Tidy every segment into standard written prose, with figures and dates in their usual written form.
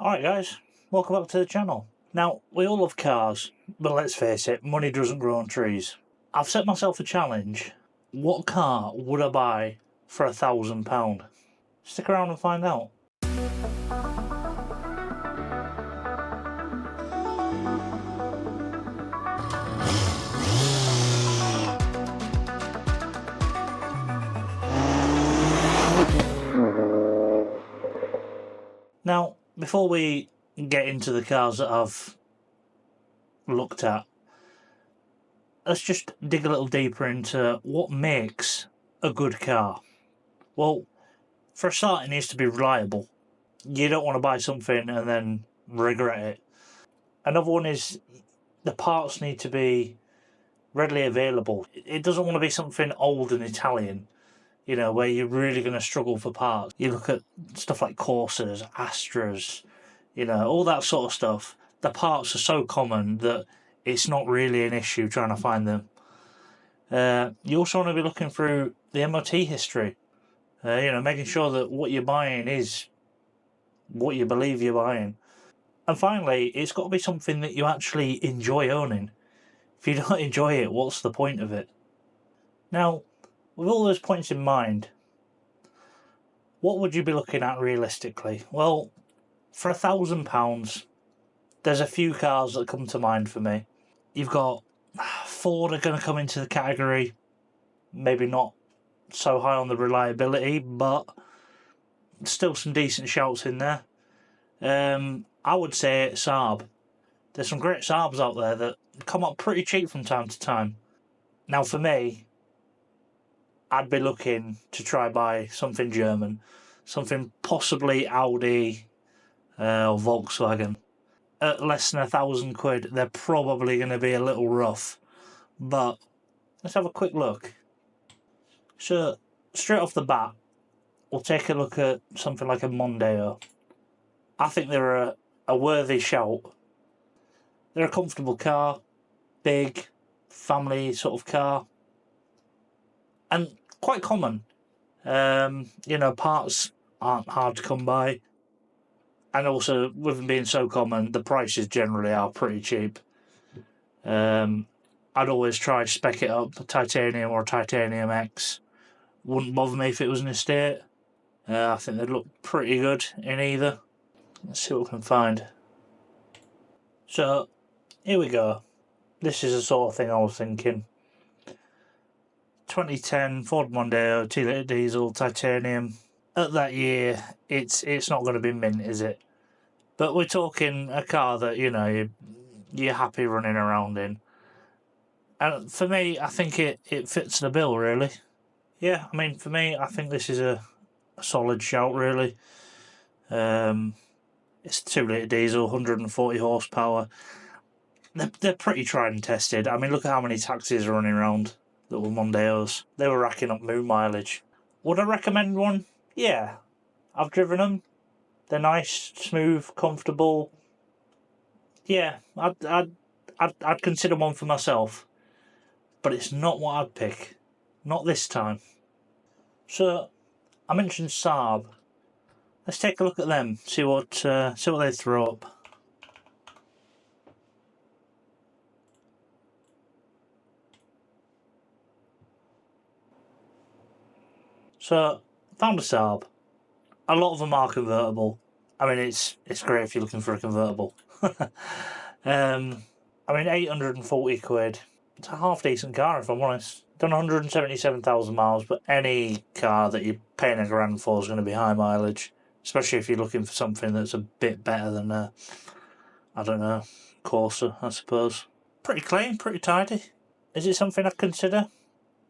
Alright guys, welcome back to the channel. Now, we all love cars, but let's face it, money doesn't grow on trees. I've set myself a challenge. What car would I buy for £1,000? Stick around and find out. Now, before we get into the cars that I've looked at, let's just dig a little deeper into what makes a good car. Well, for a start, it needs to be reliable. You don't want to buy something and then regret it. Another one is the parts need to be readily available. It doesn't want to be something old and Italian, you know, where you're really going to struggle for parts. You look at stuff like Corsas, Astras, you know, all that sort of stuff. The parts are so common that it's not really an issue trying to find them. You also want to be looking through the MOT history. You know, making sure that what you're buying is what you believe you're buying. And finally, it's got to be something that you actually enjoy owning. If you don't enjoy it, what's the point of it? Now, with all those points in mind, what would you be looking at realistically? Well, for £1,000, there's a few cars that come to mind for me. You've got Ford are going to come into the category, maybe not so high on the reliability, but still some decent shouts in there. I would say Saab. There's some great Saabs out there that come up pretty cheap from time to time. Now for me, I'd be looking to try buy something German, something possibly Audi or Volkswagen. At less than £1,000, they're probably going to be a little rough, but let's have a quick look. So straight off the bat, we'll take a look at something like a Mondeo. I think they're a worthy shout. They're a comfortable car, big, family sort of car, and quite common. You know, parts aren't hard to come by, and also with them being so common, the prices generally are pretty cheap. I'd always try spec it up, titanium or titanium X. Wouldn't bother me if it was an estate. I think they'd look pretty good in either. Let's see what we can find. So, here we go. This is the sort of thing I was thinking. 2010 Ford Mondeo, 2-litre diesel, titanium. At that year, it's not going to be mint, is it? But we're talking a car that, you know, you're happy running around in. And for me, I think it fits the bill, really. Yeah, I mean, for me, I think this is a solid shout, really. It's a 2-litre diesel, 140 horsepower. They're pretty tried and tested. I mean, look at how many taxis are running around that were Mondeos. They were racking up moon mileage. Would I recommend one? Yeah. I've driven them. They're nice, smooth, comfortable. Yeah, I'd consider one for myself. But it's not what I'd pick. Not this time. So, I mentioned Saab. Let's take a look at them, see what they throw up. So, found a Saab. A lot of them are convertible. I mean, it's great if you're looking for a convertible. I mean, £840. It's a half decent car, if I'm honest. Done 177,000 miles, but any car that you're paying £1,000 for is going to be high mileage. Especially if you're looking for something that's a bit better than I don't know, Corsa, I suppose. Pretty clean, pretty tidy. Is it something I'd consider?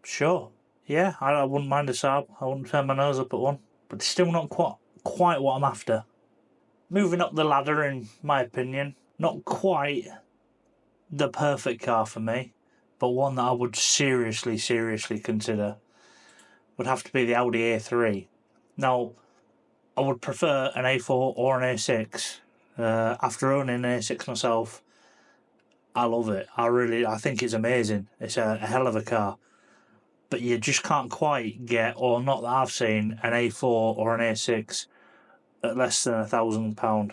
Sure. Yeah, I wouldn't mind a Saab. I wouldn't turn my nose up at one. But it's still not quite what I'm after. Moving up the ladder, in my opinion. Not quite the perfect car for me, but one that I would seriously consider would have to be the Audi A3. Now, I would prefer an A4 or an A6. After owning an A6 myself, I love it. I think it's amazing. It's a hell of a car. But you just can't quite get, or not that I've seen, an A4 or an A6 at less than £1,000.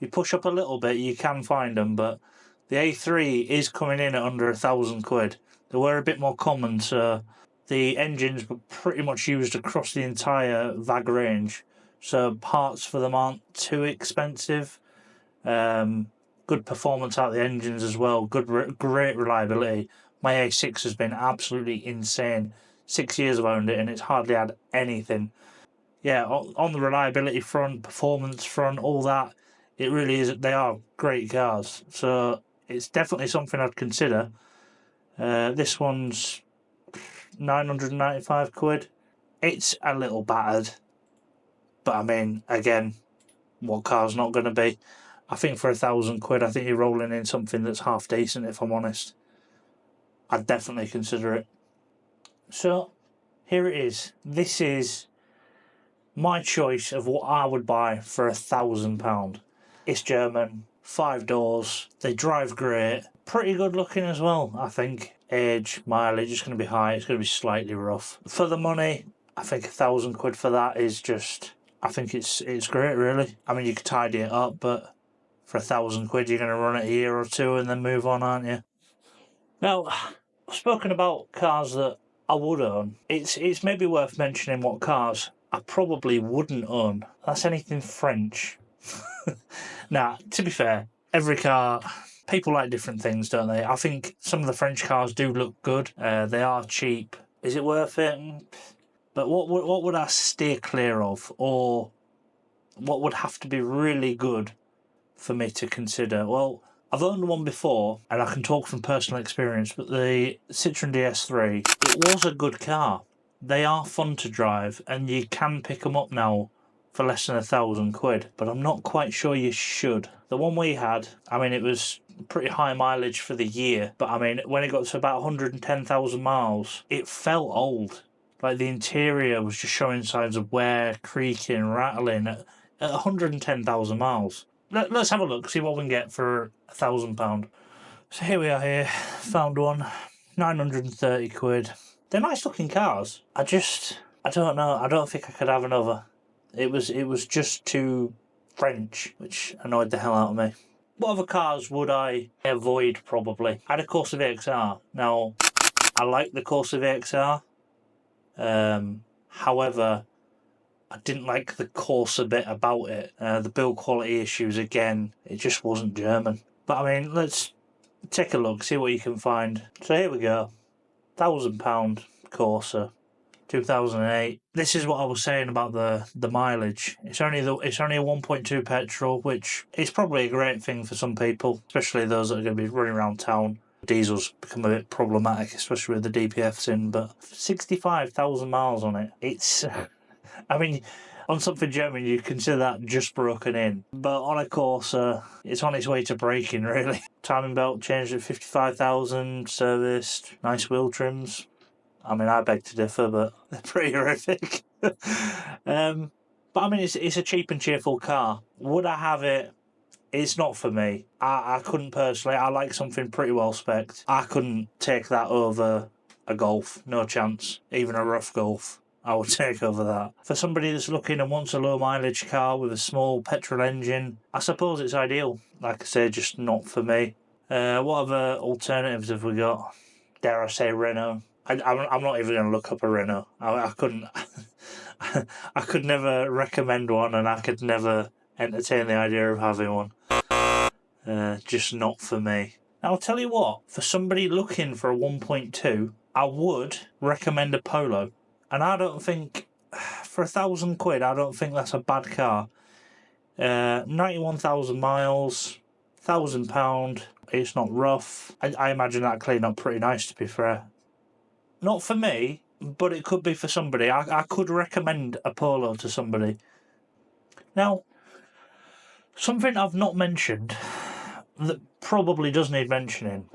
You push up a little bit, you can find them, but the A3 is coming in at under £1,000. They were a bit more common, so the engines were pretty much used across the entire VAG range, so parts for them aren't too expensive. Good performance out of the engines as well, great reliability. My A6 has been absolutely insane. 6 years I've owned it and it's hardly had anything. Yeah, on the reliability front, performance front, all that, it really is. They are great cars, so it's definitely something I'd consider. This one's £995. It's a little battered, but I mean, again, what car's not going to be? I think for £1,000, I think you're rolling in something that's half decent, if I'm honest. I'd definitely consider it. So, here it is. This is my choice of what I would buy for £1,000. It's German, 5 doors, they drive great, pretty good looking as well, I think. Age, mileage is going to be high, it's going to be slightly rough. For the money, I think £1,000 for that is just, I think it's great really. I mean, you could tidy it up, but for £1,000 you're going to run it a year or two and then move on, aren't you? Now, I've spoken about cars that I would own. It's maybe worth mentioning what cars I probably wouldn't own. That's anything French. Now, to be fair, every car, people like different things, don't they? I think some of the French cars do look good. They are cheap. Is it worth it? But what would I steer clear of? Or what would have to be really good for me to consider? Well, I've owned one before, and I can talk from personal experience, but the Citroen DS3, it was a good car. They are fun to drive, and you can pick them up now for less than £1,000, but I'm not quite sure you should. The one we had, I mean, it was pretty high mileage for the year, but I mean, when it got to about 110,000 miles, it felt old. Like the interior was just showing signs of wear, creaking, rattling at 110,000 miles. Let's have a look, see what we can get for £1,000. So here we are here, found one, £930. They're nice looking cars. I don't know, I don't think I could have another. It was just too French, which annoyed the hell out of me. What other cars would I avoid probably? I had a Corsa VXR. Now, I like the Corsa VXR. However, I didn't like the Corsa bit about it. The build quality issues, again, it just wasn't German. But I mean, let's take a look, see what you can find. So here we go. £1,000 Corsa, 2008. This is what I was saying about the mileage. It's only a 1.2 petrol, which is probably a great thing for some people, especially those that are going to be running around town. Diesels become a bit problematic, especially with the DPFs in, but 65,000 miles on it. It's, I mean, on something German you consider that just broken in, but on a Corsa it's on its way to breaking really. Timing belt changed at 55,000, serviced, nice wheel trims. I mean, I beg to differ, but they're pretty horrific. But I mean, it's a cheap and cheerful car. Would I have it? It's not for me. I couldn't personally. I like something pretty well spec'd. I couldn't take that over a Golf. No chance. Even a rough Golf, I would take over that. For somebody that's looking and wants a low mileage car with a small petrol engine, I suppose it's ideal. Like I say, just not for me. What other alternatives have we got? Dare I say Renault? I'm not even going to look up a Renault. I couldn't. I could never recommend one, and I could never entertain the idea of having one. Just not for me. Now, I'll tell you what, for somebody looking for a 1.2, I would recommend a Polo. And I don't think, for £1,000, I don't think that's a bad car. 91,000 miles, £1,000. It's not rough. I imagine that clean up pretty nice, to be fair. Not for me, but it could be for somebody. I could recommend a Polo to somebody. Now, something I've not mentioned that probably does need mentioning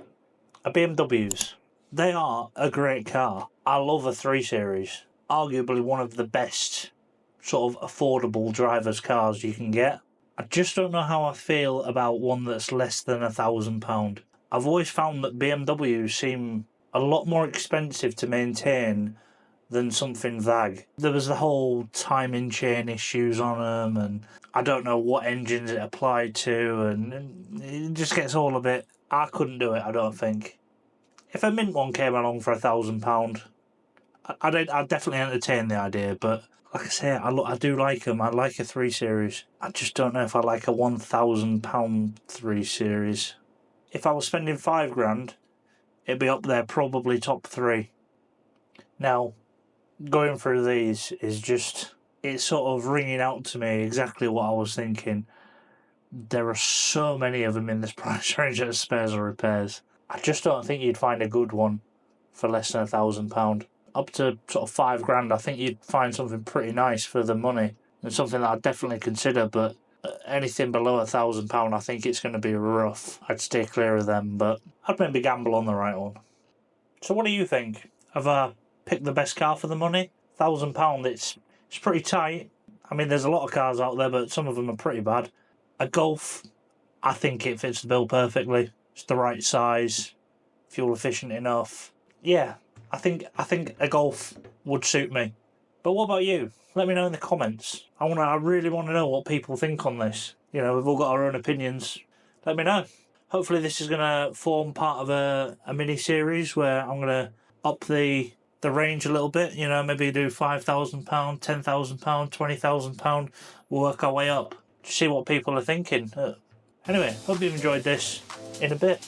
are BMWs. They are a great car. I love a 3 Series. Arguably one of the best sort of affordable driver's cars you can get. I just don't know how I feel about one that's less than £1,000. I've always found that BMWs seem a lot more expensive to maintain than something VAG. There was the whole timing chain issues on them, and I don't know what engines it applied to, and it just gets all a bit... I couldn't do it, I don't think. If a mint one came along for £1,000, I'd definitely entertain the idea, but like I say, I do like them. I like a 3 Series. I just don't know if I like a £1,000 3 Series. If I was spending £5,000, it'd be up there, probably top 3. Now, going through these is just... it's sort of ringing out to me exactly what I was thinking. There are so many of them in this price range at spares or repairs. I just don't think you'd find a good one for less than £1,000. Up to sort of £5,000, I think you'd find something pretty nice for the money, and something that I'd definitely consider. But anything below £1,000, I think it's going to be rough. I'd stay clear of them, but I'd maybe gamble on the right one. So what do you think? Have I picked the best car for the money? £1,000, it's pretty tight. I mean, there's a lot of cars out there, but some of them are pretty bad. A Golf, I think it fits the bill perfectly. It's the right size, fuel efficient enough. Yeah, I think a Golf would suit me. But what about you? Let me know in the comments. I really want to know what people think on this. You know, we've all got our own opinions. Let me know. Hopefully this is going to form part of a mini-series where I'm going to up the range a little bit. You know, maybe do £5,000, £10,000, £20,000. We'll work our way up to see what people are thinking. Anyway, hope you've enjoyed this. In a bit.